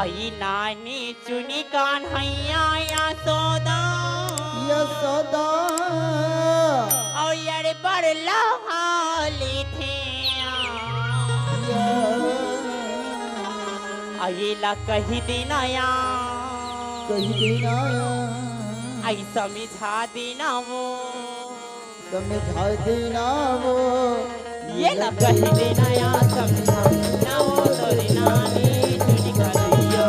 आई नानी चुनी कान्हैया यशोदा यशोदा और यारे बड़ लहाली थे अला कही दिनाया आई समझा देना वो समझा देना वो ये ला कही देनाया समझा देना वो तोरे नानी चुनी कान्हैया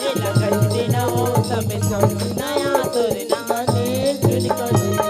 ये ला कही देना वो समझा देनाया तोरे नानी चुनी कान्हैया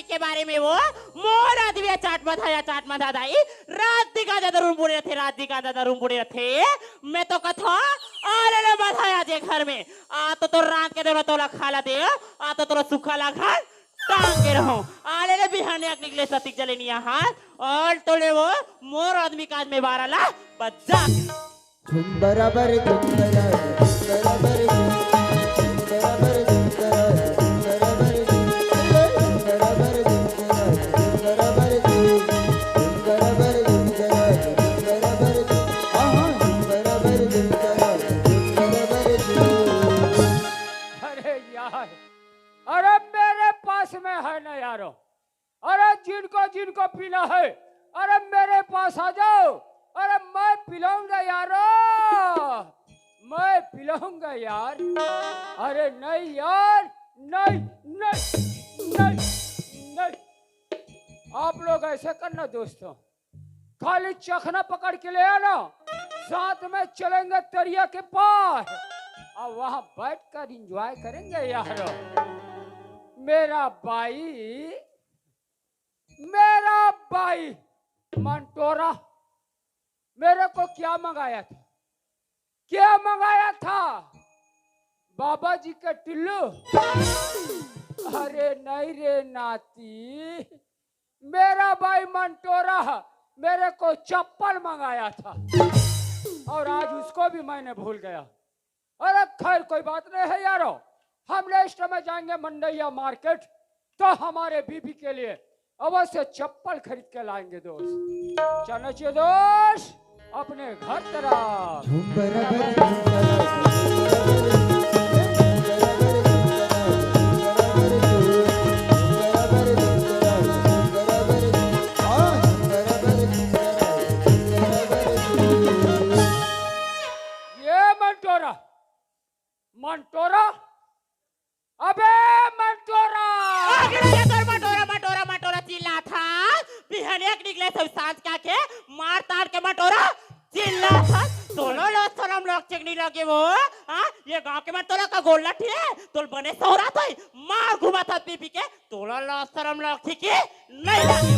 के बारे में वो मोर आदमी चाट मथा दाई रात दिखा जा रूम बुड़े थे रात दिखा जा रूम बुड़े थे मैं तो कथा आले ले बधाया जे घर में आ तो रात के देला तोला खाला दे आ तो तोला सुखा ला घर टांग के रहो आले ले बिहाने अक निकले सतिक जले निया हाथ और तोले वो मोर आदमी काज में बारा ला बजा झुम बराबर अरे मेरे पास में है ना यारो अरे जिनको पीना है अरे मेरे पास आ जाओ अरे मैं पिलाऊंगा यारो मैं पिलाऊंगा यार अरे नहीं यार नहीं नहीं नहीं नहीं आप लोग ऐसे करना दोस्तों खाली चखना पकड़ के ले आना साथ में चलेंगे दरिया के पार और वहां बैठकर एंजॉय करेंगे यारो मेरा भाई मंटोरा मेरे को क्या मंगाया था बाबा जी के टिल्लू अरे नहीं रे नाती मेरा भाई मंटोरा मेरे को चप्पल मंगाया था और आज उसको भी मैंने भूल गया अरे खैर कोई बात नहीं है यारो हम नेक्स्ट में जाएंगे मंडैया मार्केट तो हमारे बीबी के लिए अवश्य चप्पल खरीद के लाएंगे दोस्त चलो चाहिए दोस्त अपने घर तरफ ये मंटोरा अबे मंटोरा मटोरा चिल्ला था बिहाने निकले सब सांझ क्या के मार ताड़ के मटोरा चिल्ला था दोनों लोग शर्म लोग चिकनी लगे वो हाँ ये गांव के मटोरा का गोल लठी है तो बने सौरा था मार घुमा था पी के दोनों लोग शर्म लोग ठीक है नहीं लगे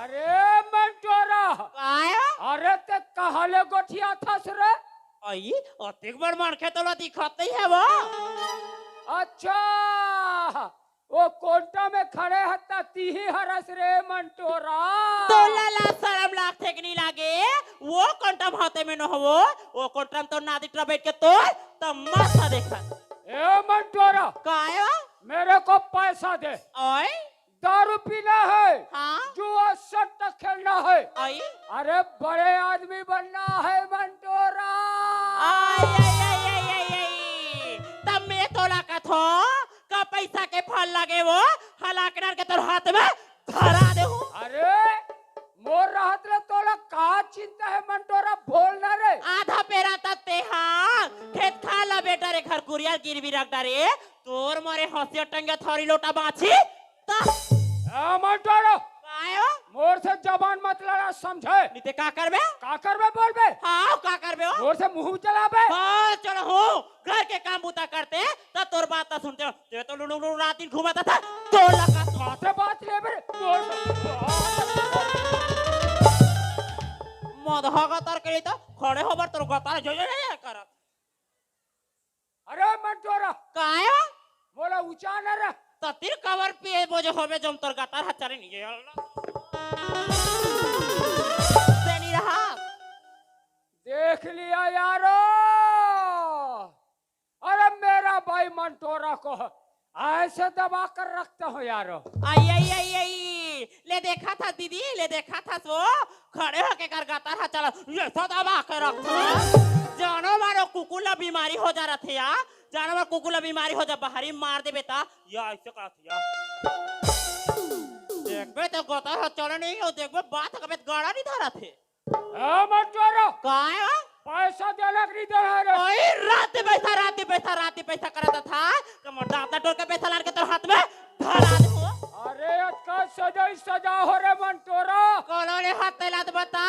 अरे मंटोरा आया अरे ते कहाले गोठिया था सरे आई अतिक बार मार के तो दिखाते ही है वो अच्छा वो कोंटा में खड़े हत्ता तीही हरस रे मंटोरा तो लाला शर्म लागते कि नहीं लागे वो कोंटा भाते में न हो वो कोंटा तो नादी ट्रा बैठ के तो तमाशा देखा ए मंटोरा काया मेरे को पैसा दे ओए दारू पीना है हाँ जुआ सट्टा खेलना है आई अरे बड़े आदमी बनना है मंटोरा तब मैं तोला का थो का पैसा के फल लगे वो हलाकनार के तोर हाथ में धरा दे हूं अरे मोर रहत रे तोला का चिंता है मंटोरा बोलना रे आधा पेरा तते हां खेत खा ला बेटा रे घर कुरिया गिरवी रख डारे तोर मारे हंसिया टंगे थोड़ी लोटा बाछी ता मंटोरा आयो मोर से जबान मत लड़ा समझे नीते का करबे बोल बे हां का करबे हो मोर से मुंह चलाबे हां चलो हो घर के काम बूता करते त तोर बात त सुनते ते तो लुलु रात दिन घुमाता था तो लगा रे कर अरे मंटोरा काय बोला ऊंचा न रे ततिर कवर पे बोझ होबे जम तोर गातार हचारे नहीं सेनी रहा देख लिया यारो अरे मेरा भाई मंटोरा को ऐसे दबा कर रखता हूँ यारो आई आई आई आई ले देखा था दीदी ले देखा था सो खड़े होके कर गातार हचारा ये तो दबा के रखता जानो मारो कुकुला बीमारी हो जा रहा थे या जानो मारो कुकुला बीमारी हो जा बाहरी मार दे बेटा या ऐसे कहा था देख बे तो गातार हचारा नहीं हो देख बे बात कबे गाड़ा नहीं धरा थे मंटोरा काय पैसा देना नहीं दे रहा रे ओए रात पैसा करता था कमर दांत टोल के पैसा लान के तोर हाथ में धरा दो अरे अटका सजा हो रे मंटोरा कोनो ने हाथ लात बता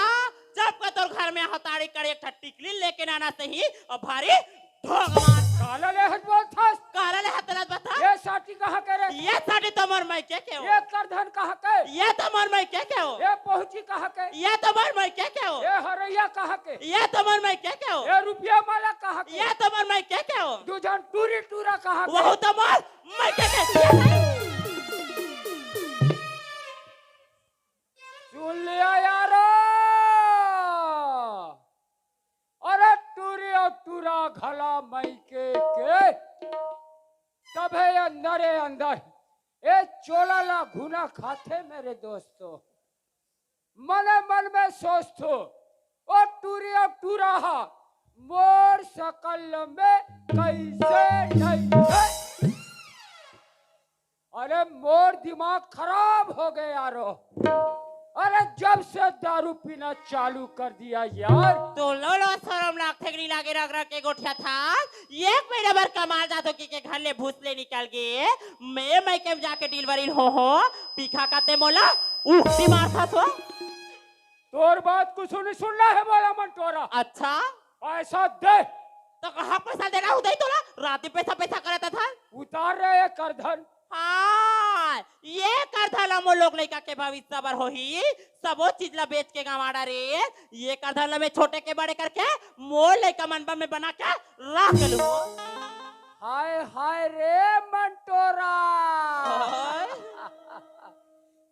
जब का तोर घर में हताड़ी कर एक टिकली लेके आना सही और भारी भगवान काला ले हाथ बोल था काला ले हाथ लात बता ये साटी कहाँ करे ये साड़ी तमर मैं क्या हो ये करधन कहाँ के ये तमर मैं क्या हो ये पहुंची कहाँ के ये तमर मैं क्या हो ये हरैया कहाँ के ये तमर मैं क्या हो ये रुपया माला कहाँ के ये तमर मैं क्या हो दूजन टूरी टूरा कहाँ के वो तमर मैं क्या सुन लिया यारो अरे टूरी और टूरा घला मई के तबे अंदर ए चोला ला घुना खाते मेरे दोस्तों मने मन में सोचतो ओ टूरी और टूरा मोर सकल में कैसे नहीं अरे मोर दिमाग खराब हो गया यारो अरे जब से दारू पीना चालू कर दिया यार तो लो शर्म लागते नहीं लागे रग रग के गोठिया था एक महीने भर कमाल जातो के घर ले भूसले निकल गए मैं के जाके डिलीवरी हो पीखा काते मोला उक्ति मार था तो तोर बात कुछ नहीं सुनना है बोला मंटोरा अच्छा पैसा दे तो कहाँ पैसा देना उदय तोला रात पैसा करता था उतार रहे करधन हाँ ये करधला मो लोग लइका के भविष्य बर होही सबो चीज ला बेच के गवाड़ा रे ये करधला में छोटे के बड़े करके मोर लइका मनबा में बना के रख लू हाय हाय रे मंटोरा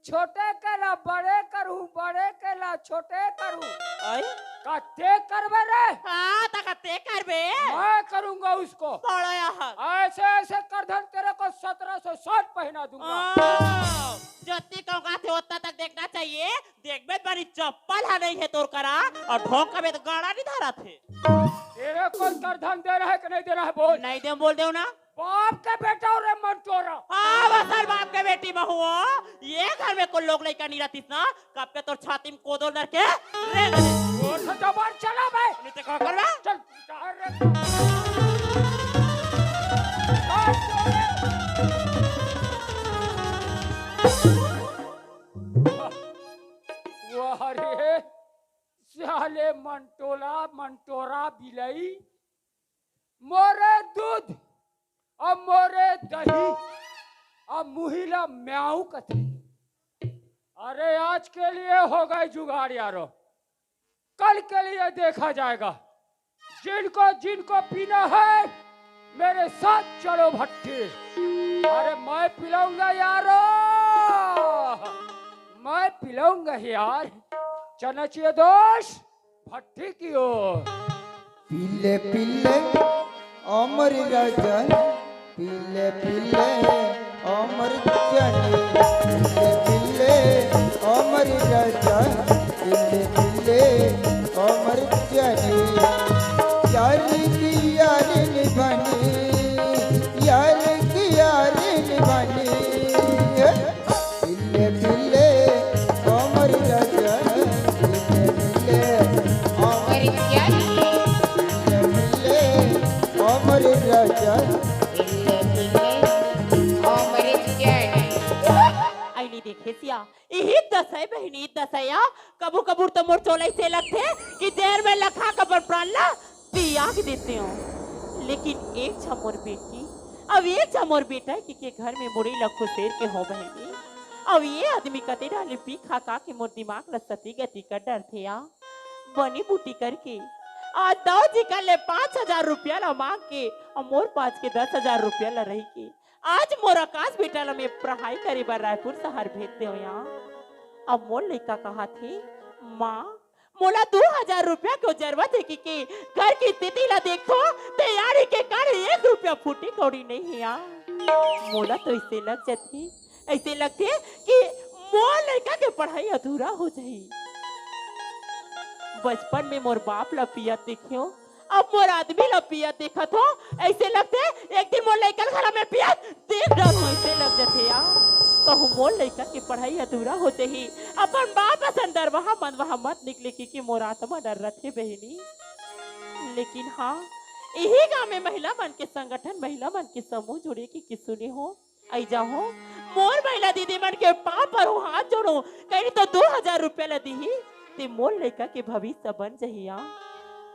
छोटे केला बड़े करूं बड़े केला छोटे करूं कते करबे रे हाँ तकते करबे मैं करूंगा उसको बड़ा यार ऐसे ऐसे करधन तेरे को 1760 पहना दूंगा जत्ती कहूँगा थे उतना तक देखना चाहिए देख बे बड़ी चप्पल है नहीं है तोर करा और ढोक का तो गाड़ा नहीं धरा थे तेरे को करधन दे रहा है कि नहीं दे रहा है बोल नहीं दे बोल दे ना बाप के बेटा रे मंटोरा हाँ बसल बाप के बेटी बहू ये घर में कोई लोग लड़का नहीं रहती ना कब के तोर छाती में कोदो डर के रेंग दे और से जबान चला बे नहीं तो क्या करवा चल उतार रे वाह रे साले मंटोरा बिलाई मोरे दूध और मोरे दही और मुहिला म्याऊ कथे अरे आज के लिए हो गए जुगाड़ यारो कल के लिए देखा जाएगा जिनको जिनको पीना है मेरे साथ चलो भट्टी अरे मैं पिलाऊंगा यारो मैं पिलाऊंगा यार चना चाहिए दोस्त भट्टी की ओर पीले पीले अमर राजन पीले पीले अमर जाने पीले पीले अमर राजन पीले पीले अमर जाने यार की यार निभानी यार की यार निभानी पीले पीले अमर राजन पीले पीले अमर अमर राजन आईनी देखे सिया यही दस है बहनी दस है या कबू कबूर तो मोर चोले से लगते कि देर में लखा कबर प्राण ला त्याग देते हो लेकिन एक छमोर बेटी अब एक छमोर बेटा कि घर में मुड़ी लखो शेर के हो बहनी अब ये आदमी कते डाले पी खा के मोर दिमाग ल सती गति कर डर थे या बनी बूटी करके आज दाऊ जी कल ले 5,000 रुपया ला मांग के और मोर पास के 10,000 रुपया ला रही के आज मोर आकाश बेटा ला मैं पढ़ाई करे बर रायपुर शहर भेज दे यहाँ। अब मोर लड़का कहा थे माँ मोला 2,000 रुपया को जरूरत है कि घर की स्थिति ला देखो तैयारी के कारण 1 रुपया फूटी कौड़ी नहीं है यहाँ। मोला तो ऐसे लग जाती ऐसे लगते कि मोर लड़का के पढ़ाई अधूरा हो जाई। बचपन में मोर बाप ला पियत देखियो अब मोर आदमी ला पियत देखत हो ऐसे लगते एक दिन मोर लड़का घर में पियत देख रहा हूँ ऐसे लग जाते यार। कहूँ मोर लड़का की पढ़ाई अधूरा होते ही अपन बाप संदर वहाँ मन वहाँ मत निकले कि मोर आत्मा डर रखे बहनी। लेकिन हाँ यही गाँव में महिला मन के संगठन महिला मन के समूह जुड़े की सुने हो आई जाओ मोर महिला दीदी मन के पाँव पर हो हाथ जोड़ो कहीं तो 2,000 रुपया ला दी ते मोर लड़का के भविष्य बन जहिया।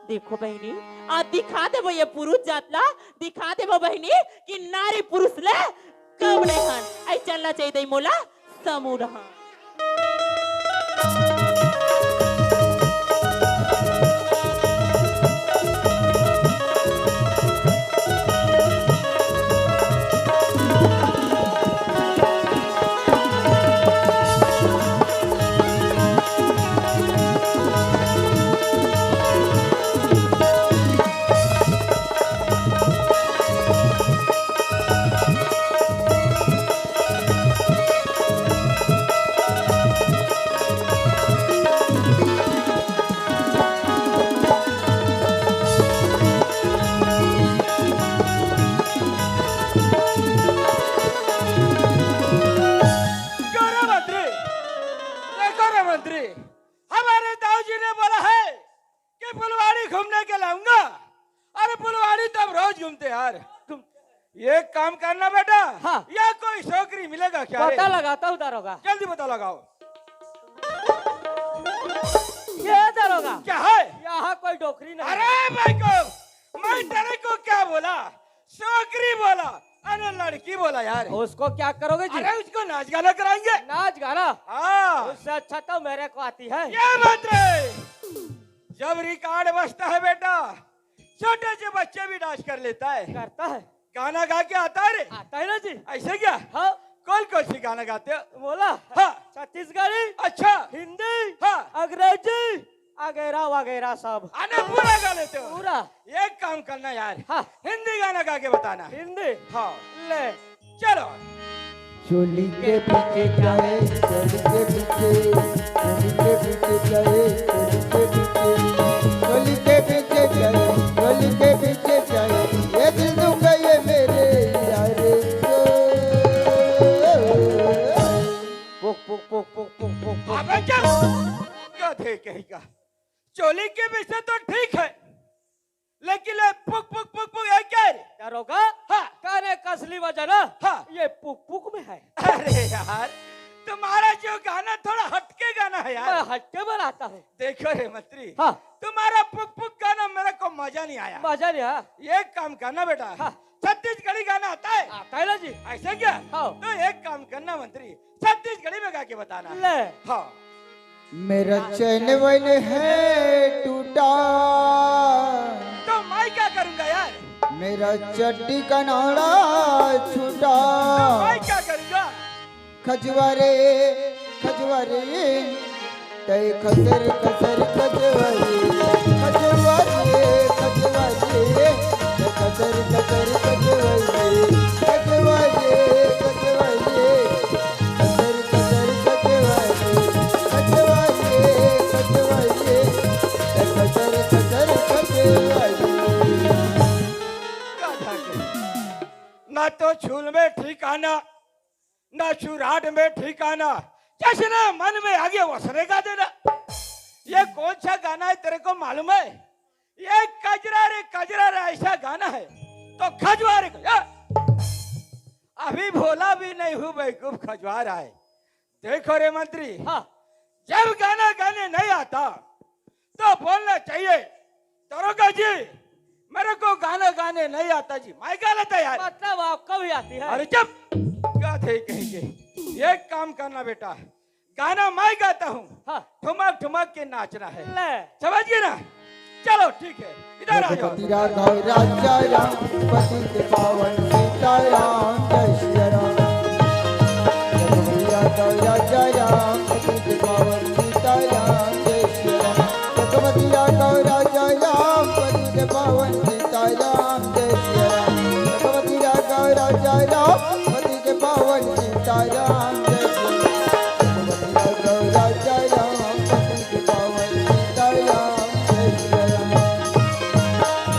देखो बहनी आज दिखा देबो ये पुरुष जातला दिखा देबो बहनी कि नारी पुरुष ले कब नहीं हन आई चलना चाहिए मोला समूह रहा। हमारे दाऊजी ने बोला है कि फुलवाड़ी घूमने के लाऊंगा। अरे फुलवाड़ी तो हम रोज घूमते यार। ये काम करना बेटा। हाँ। या कोई छोकरी मिलेगा क्या? पता लगाता हूँ दारोगा। जल्दी पता लगाओ। ये दारोगा क्या है? यहाँ कोई डोकरी नहीं। अरे भाई को मैं तेरे को क्या बोला? छोकरी बोला अरे लड़की बोला यार। उसको क्या करोगे जी? अरे उसको नाच गाना कराएंगे। नाच गाना? हाँ। उससे अच्छा तो मेरे को आती है। ये बात रे जब रिकॉर्ड बजता है बेटा छोटे से बच्चे भी डांस कर लेता है। करता है। गाना गा के आता है रे? आता है ना जी। ऐसे क्या? हाँ। कौन सी गाना गाते हो? बोला हाँ। छत्तीसगढ़ी अच्छा हिंदी हाँ अंग्रेजी वगैरह वगैरह सब आने पूरा गा लेते हो? पूरा। एक काम करना यार हाँ हिंदी गाना गा के बताना। हिंदी हाँ ले चलो। चोली के पीछे जाए चोली के पीछे चोली के पीछे जाए चोली के पीछे जाए चोली के पीछे जाए ये दिल दुखा ये मेरे यार पुक पुक पुक पुक पुक पुक अबे चल क्या थे कहेगा। चोली के पीछे तो ठीक है लेकिन पुक पुक पुक पुक है क्या दारोगा? हाँ काने कसली वजह ना हाँ ये पुक पुक में है। अरे यार तुम्हारा जो गाना थोड़ा हटके गाना है यार। मैं हटके बनाता हूँ। देखो रे मंत्री हाँ तुम्हारा पुक पुक गाना मेरे को मजा नहीं आया। मजा नहीं आया? एक काम करना बेटा हाँ छत्तीसगढ़ी गाना आता है? आता है ना जी। ऐसे क्या? हाँ तो एक काम करना मंत्री छत्तीसगढ़ी में गा के बताना। ले हाँ मेरा चैन वैन है टूटा तो मैं क्या करूंगा यार? मेरा चड्डी का नाड़ा छूटा तो मैं क्या करूंगा? खजवारे खजवारे तय खसर खसर खजवारे खजवारे खजवारे खसर खसर खजवारे खजवारे खजवारे खसर खसर खजवारे खजवारे खजवारे खसर खसर खजवारे। ना तो छूल में ठिकाना ना चुराट में ठिकाना जैसे मन में आगे वसने का देना। ये कौन सा गाना है तेरे को मालूम है? ये कजरा रे ऐसा गाना है तो खजवा रे अभी भोला भी नहीं हूँ बेवकूफ खजवा रहा है। देखो रे मंत्री हाँ जब गाना गाने नहीं आता तो बोलना चाहिए दरोगा जी मेरे को गाना गाने नहीं आता जी। मैं गा लेता यार। मतलब आपको भी आती है? अरे चुप गाते कहेंगे। एक काम करना बेटा गाना मैं गाता हूँ हाँ ठुमक ठुमक के नाचना है। समझ गए ना? चलो ठीक है इधर आ जाओ। रघुपति राघव राजा राम पतित पावन सीताराम जय श्री राम। रघुपति राघव राजा राम पतित पावन सीताराम जय श्री राम। रघुपति राघव राजा राम पतित पावन सीताराम जय श्री राम। रघुपति राघव राजा राम पतित पावन सीताराम जय श्री राम। रघुपति राघव राजा राम पतित पावन सीताराम जय श्री राम।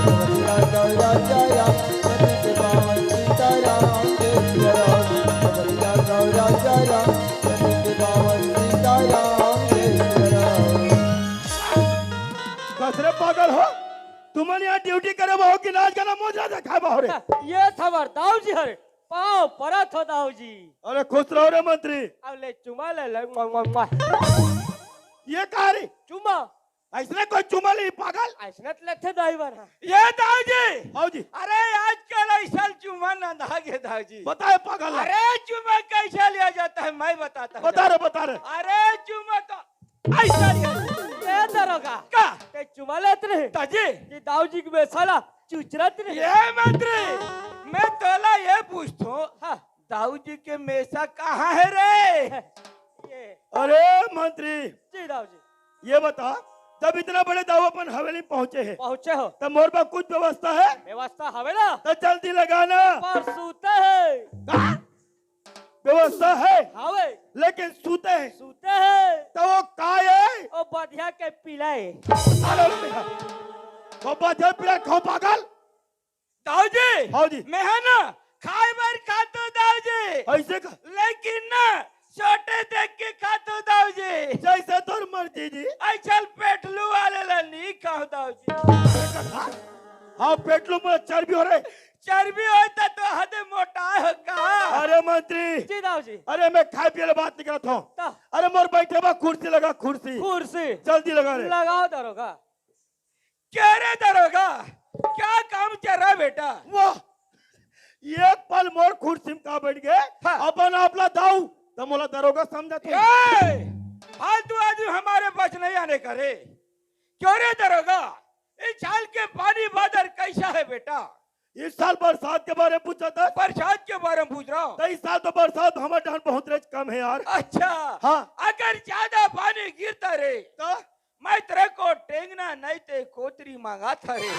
रघुपति राघव राजा राम पतित पावन सीताराम जय श्री राम। रघुपति राघव राजा राम पतित पावन सीताराम जय श्री राम। कसरे पागल हो तुमने यहाँ ड्यूटी करे हो कि नाच गाना मोजा देखा हो रे। ये थवर दाऊ जी हरे पाँव परत हो दाऊ जी। अरे खुश रहो रे मंत्री। अब ले चुमा ले ले मुआ। ये कहा रे चुमा ऐसने कोई चुमा ली पागल। ऐसने लेते ड्राइवर है। ये दाऊ जी आओ जी अरे आजकल ऐसा चुम्मा ना धागे दाऊ जी। बताए पागल है। अरे चुम्मा कैसा लिया जाता है मैं बताता हूँ। बता रे अरे चुम्मा तो ऐसा लिया ये दरोगा का ते चुमा लेते रहे ताजी ये दाऊ जी के बेसाला चुचरत रहे। ये मंत्री मैं तोला ये पूछता हूँ हाँ, दाऊ जी के मेसा कहाँ है रे। ये अरे मंत्री जी दाऊ जी ये बता जब इतना बड़े दाऊ अपन हवेली पहुँचे हैं पहुँचे हो तब मोर पास कुछ व्यवस्था है व्यवस्था हवे ना तो जल्दी लगाना। पर सूते है व्यवस्था है हवे लेकिन सूते हैं सूते है तो वो काय है। ओ बढ़िया के पिलाए। अरे तो बच्चे पिला खाओ पागल। दाऊ जी हाँ जी मैं है ना खाए बार खाता हूँ दाऊ जी ऐसे का लेकिन ना छोटे देख के खाता हूँ दाऊ जी। जैसे तोर मर्जी जी। ऐसा पेटलू वाले ला नहीं खाओ दाऊ जी। हाँ पेटलू में चर्बी हो रहे। चर्बी होता तो हद मोटा होगा। अरे मंत्री जी दाऊ जी अरे मैं खाए पिए बात नहीं करता हूँ। ता अरे मोर बैठे बा कुर्सी लगा कुर्सी कुर्सी जल्दी लगा रे। लगाओ दरोगा। क्या रे दरोगा क्या काम चल रहा है बेटा। वाह एक पल मोर कुर्सी में का बैठ गए हाँ। अपन आपला दाऊ तो मोला दरोगा समझा तू। फालतू आदमी हमारे पास नहीं आने करे। क्यों रे दरोगा इस साल के पानी बादल कैसा है बेटा। इस साल बरसात के बारे में पूछा था। बरसात के बारे में पूछ रहा हूँ। तो इस साल तो बरसात हमारे यहाँ बहुत रेज कम है यार। अच्छा हाँ अगर ज्यादा पानी गिरता रे तो मैं तेरे को टेंगना नहीं ते कोतरी मांगा था रे।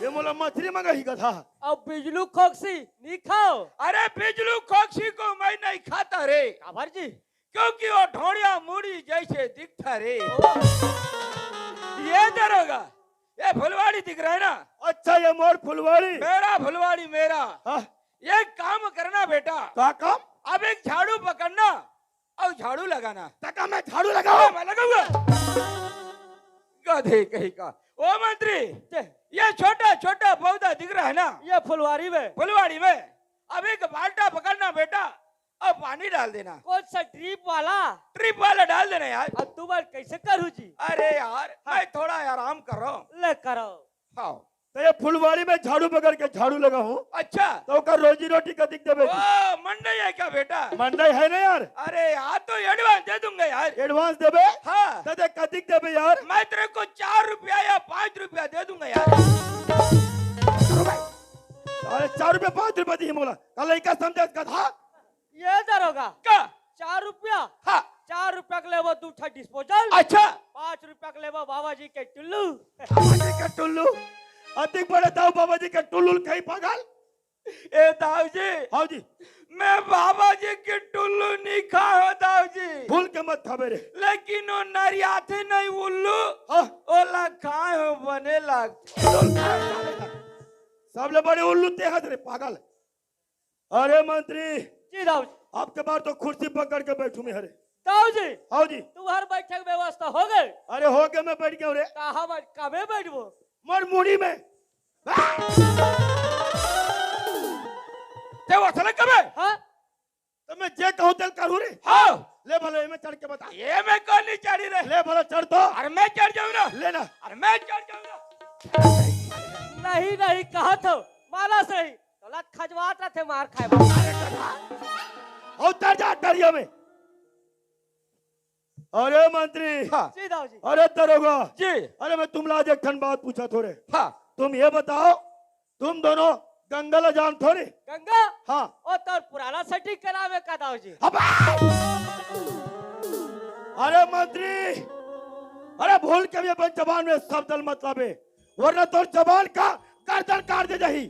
ये मोला मछली मंगा ही था। अब बिजलू खोक्सी नहीं खाओ। अरे बिजलू खोक्सी को मैं नहीं खाता रे काबर जी क्योंकि वो ढोड़िया मुड़ी जैसे दिखता रे। ये दरोगा ये फुलवाड़ी दिख रहा है ना। अच्छा ये मोर फुलवाड़ी मेरा फुलवाड़ी मेरा। हाँ ये काम करना बेटा। का काम अब एक झाड़ू पकड़ना और झाड़ू लगाना। तका मैं झाड़ू लगाऊं। मैं लगाऊंगा गधे कहीं का। ओ मंत्री ये छोटा छोटा पौधा दिख रहा है ना ये फुलवारी में फुलवाड़ी में अब एक बाल्टा पकड़ना बेटा और पानी डाल देना। कौन सा ड्रिप वाला ट्रिप वाला डाल देना यार। अब तू बार कैसे करूँ जी। अरे यार मैं थोड़ा आराम कर रहा हूँ। ले करो। हाँ तो ये फुलवाड़ी में झाड़ू पकड़ के झाड़ू लगा हूँ अच्छा तो का रोजी रोटी का दिख देवे। ओ मंडई है क्या बेटा। मंडाई है ना यार। अरे यार तो एडवांस दे दूंगा यार। एडवांस देवे हाँ तो देख का दिख देवे यार। मैं तेरे को 4 रुपया या 5 रुपया दे दूंगा यार। अरे 4 रुपए 5 रुपए दी मोला कल एक समझा का था। ये दरोगा का 4 रुपया हाँ 4 रुपया के लेवो दूठा डिस्पोजल। अच्छा 5 रुपया के लेवो बाबा जी के टुल्लू। बाबा जी का टुल्लू अधिक बड़े दाऊ बाबा जी का टुल्लू कहीं पागल। ए दाऊ जी हाँ जी मैं बाबा जी के टुल्लू नहीं खाओ दाऊ जी। भूल के मत खावे रे। लेकिन वो नरियाते नहीं उल्लू हाँ ओला खाए हो बने लग। सबले बड़े उल्लू ते हद रे पागल। अरे मंत्री जी दाऊ जी। आपके बार तो कुर्सी पकड़ के बैठू मैं हरे। दाऊ जी हाँ जी तुम्हार बैठक व्यवस्था हो गई। अरे हो गया मैं बैठ गया रे। कहाँ कबे बैठबो। मर मुड़ी में ते वो चले कबे। हाँ तो मैं जे कहूँ तेल करूँ रे। हाँ ले भले में चढ़ के बता। ये मैं कौन नहीं चढ़ी रे। ले भले चढ़ तो। अरे मैं चढ़ जाऊँ ना। लेना अरे मैं चढ़ जाऊँ ना। नहीं नहीं कहा तो माला से ही तो खजवात रहे मार खाए। और उतर जा डरिया में। अरे मंत्री हाँ जी दाऊ जी अरे दरोगा जी अरे मैं तुमला आज एक ठन बात पूछा थोड़े हाँ तुम ये बताओ तुम दोनों गंगल जान थोड़े गंगा हाँ ओ तो पुराना सटीक का नाम है का दाऊ जी अरे मंत्री अरे भूल के भी अपन जबान में शब्द मतलब है वरना तो जबान का गर्दन काट दे जाही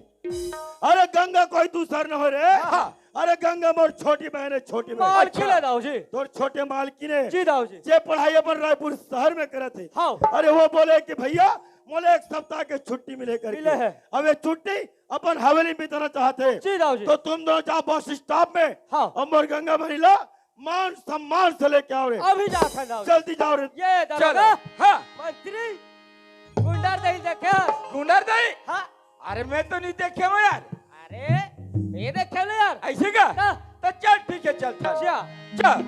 अरे गंगा कोई दूसर न हो रे हाँ। अरे गंगा मोर छोटी बहन है छोटी बहन माल खिला दाऊ जी तोर छोटे मालकी ने जी दाऊ जी जे पढ़ाई अपन रायपुर शहर में करे थे हाँ अरे वो बोले कि भैया मोले एक सप्ताह के छुट्टी मिले करके मिले है। अब ये छुट्टी अपन हवेली में बिताना चाहते जी दाऊ जी तो तुम दोनों जाओ बस स्टॉप में हाँ अमर गंगा महिला मान सम्मान से लेके आओ रे अभी जा था दाऊ जी। जल्दी जाओ रे ये चलो दरोगा हाँ मंत्री गुंडार दही देखा गुंडर दई हाँ अरे मैं तो नहीं देखे हूँ यार अरे ये देखे ले यार ऐसे का हाँ। तो चल ठीक है चल चल अच्छा चल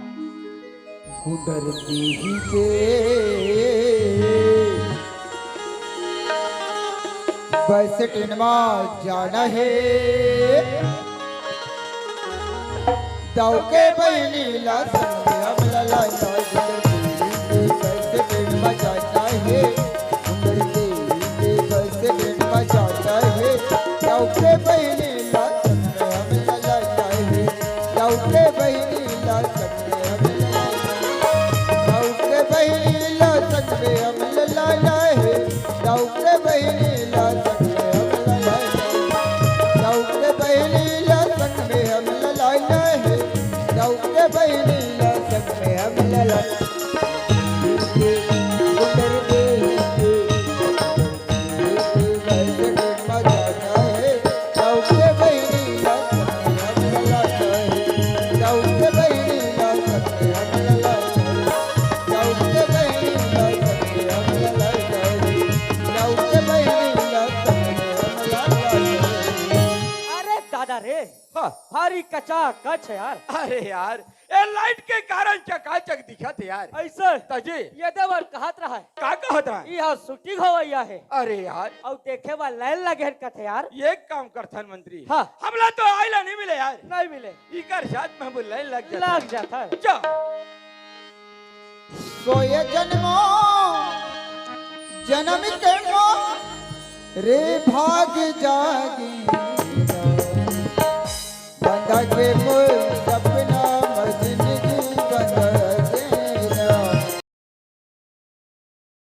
कुंडरती ही के बस टिनमा जाना है दाऊ के बहनीला संग हम लला बस टिनमा जाना है कुंडरती ही बस टिनमा जाना है दाऊ के बहनीला संग हम लला दाऊ के बहनीला संग हम लला दाऊ के बहनीला संग हम लला है दाऊ के बहनीला संग हम लला दाऊ के बहनीला संग हम लला है दाऊ के बहनीला संग हम लला उधर दे अरे दादा रे हाँ भारी कचा कच है यार अरे यार ये लाइट के कारण चकाचक दिखत यार ऐसे तजी ये देवर कहत रहा है का कहत है यह शूटिंग होवैया है अरे यार और देखे वाला लाइन लगे कथे यार ये काम करथन मंत्री हाँ। हमला तो आइला नहीं मिले यार नहीं मिले इकर साथ में बुलाए लग जाता लग जाता है जा सोए जन्मो जन्म के मो रे भाग जागी बंधा के मुझ